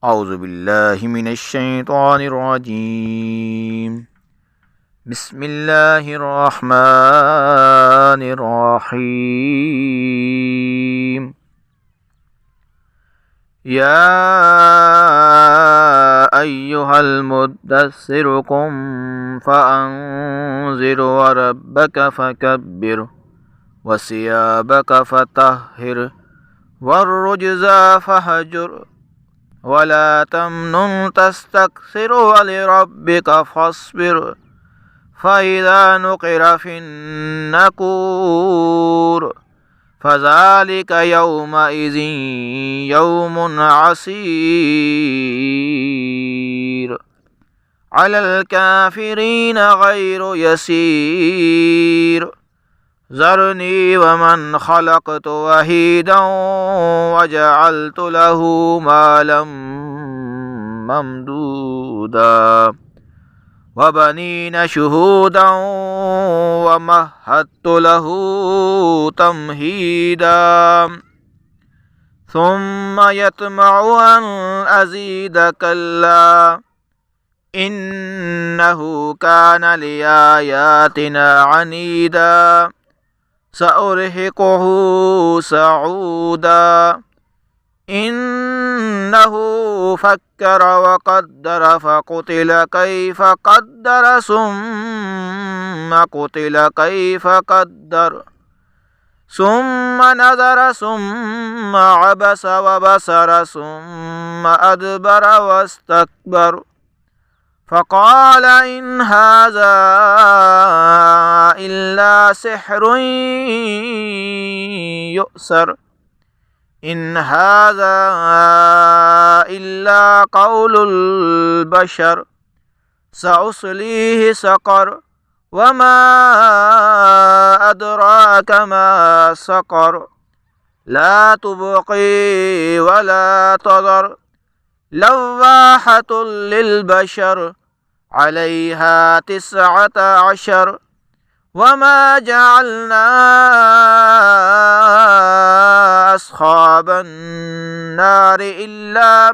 أعوذ بالله من الشيطان الرجيم. بسم الله الرحمن الرحيم. يا أيها المدثر قم فأنذر وربك فكبر وثيابك فطهر والرجز فهجر ولا تمنن تستكثر ولربك فاصبر فإذا نقر في النقور فذلك يومئذ يوم عسير على الكافرين غير يسير ذرني ومن خلقت وحيدا وجعلت له مالا ممدودا وبنين شهودا ومهدت له تمهيدا ثم يطمع أن أزيد كلا إنه كان لآياتنا عنيدا سأرهقه صعودا إنه فكر وقدر فقتل كيف قدر ثم قتل كيف قدر ثم نظر ثم عبس وبصر ثم أدبر واستكبر فقال إن هذا إلا سحر يؤثر إن هذا إلا قول البشر سأصليه سقر وما أدراك ما سقر لا تبقي ولا تذر لواحة للبشر عليها 19 وما جعلنا أصحاب النار إلا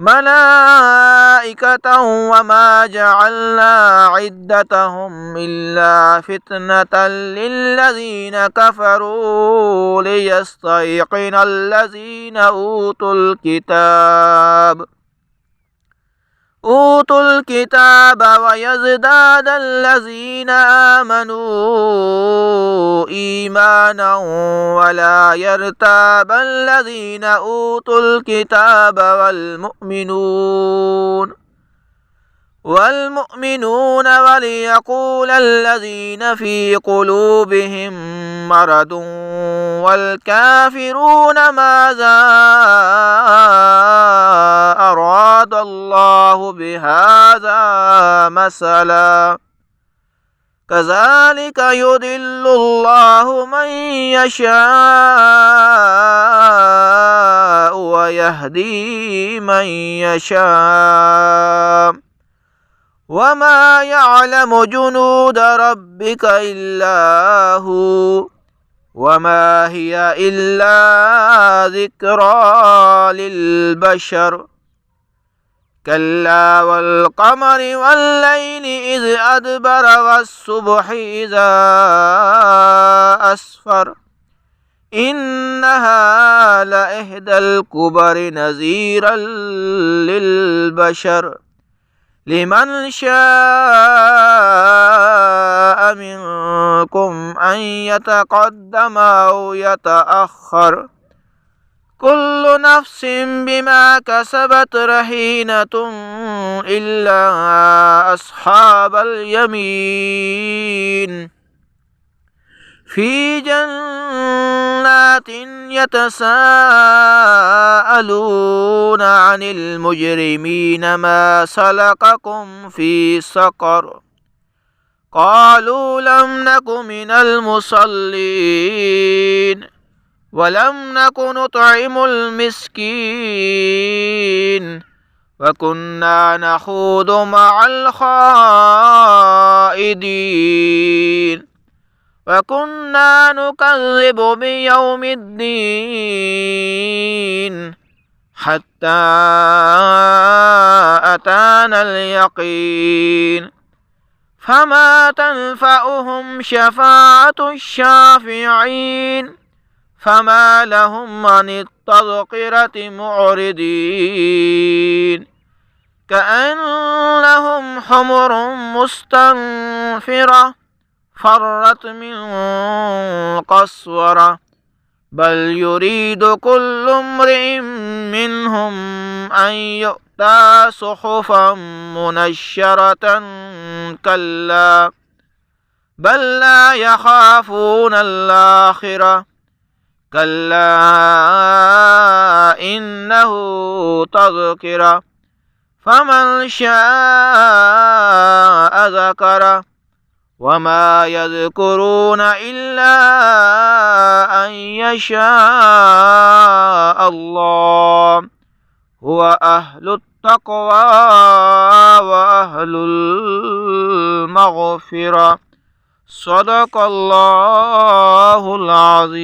ملائكة وما جعلنا عدتهم إلا فتنة للذين كفروا ليستيقن الذين أوتوا الكتاب ويزداد الذين آمنوا إيمانا ولا يرتاب الذين أوتوا الكتاب والمؤمنون وليقول الذين في قلوبهم مرض والكافرون ماذا أراد الله بهذا مثلا كذلك يضل الله من يشاء ويهدي من يشاء وما يعلم جنود ربك إلا هو وما هي إلا ذكرى للبشر كلا والقمر والليل إذ أدبر والصبح إذا أسفر إنها لإحدى الكبر نذيرا للبشر لمن شاء منكم أن يتقدم أو يتأخر كل نفس بما كسبت رهينة إلا أصحاب اليمين في جنات يتساءلون عن المجرمين ما سلككم في سقر قالوا لم نك من المصلين ولم نك نطعم المسكين وكنا نخوض مع الخائضين وكنا نكذب بيوم الدين حتى أتانا اليقين فما تنفعهم شفاعة الشافعين فما لهم عن التذكرة معرضين كأنهم حمر مستنفرة فرت من قسورة بل يريد كل امرئ منهم أن يؤتى صحفا منشرة كلا بل لا يخافون الآخرة كلا إنه تذكرة فمن شاء ذكره وما يذكرون إلا أن يشاء الله هو أهل التقوى وأهل المغفرة صدق الله العظيم.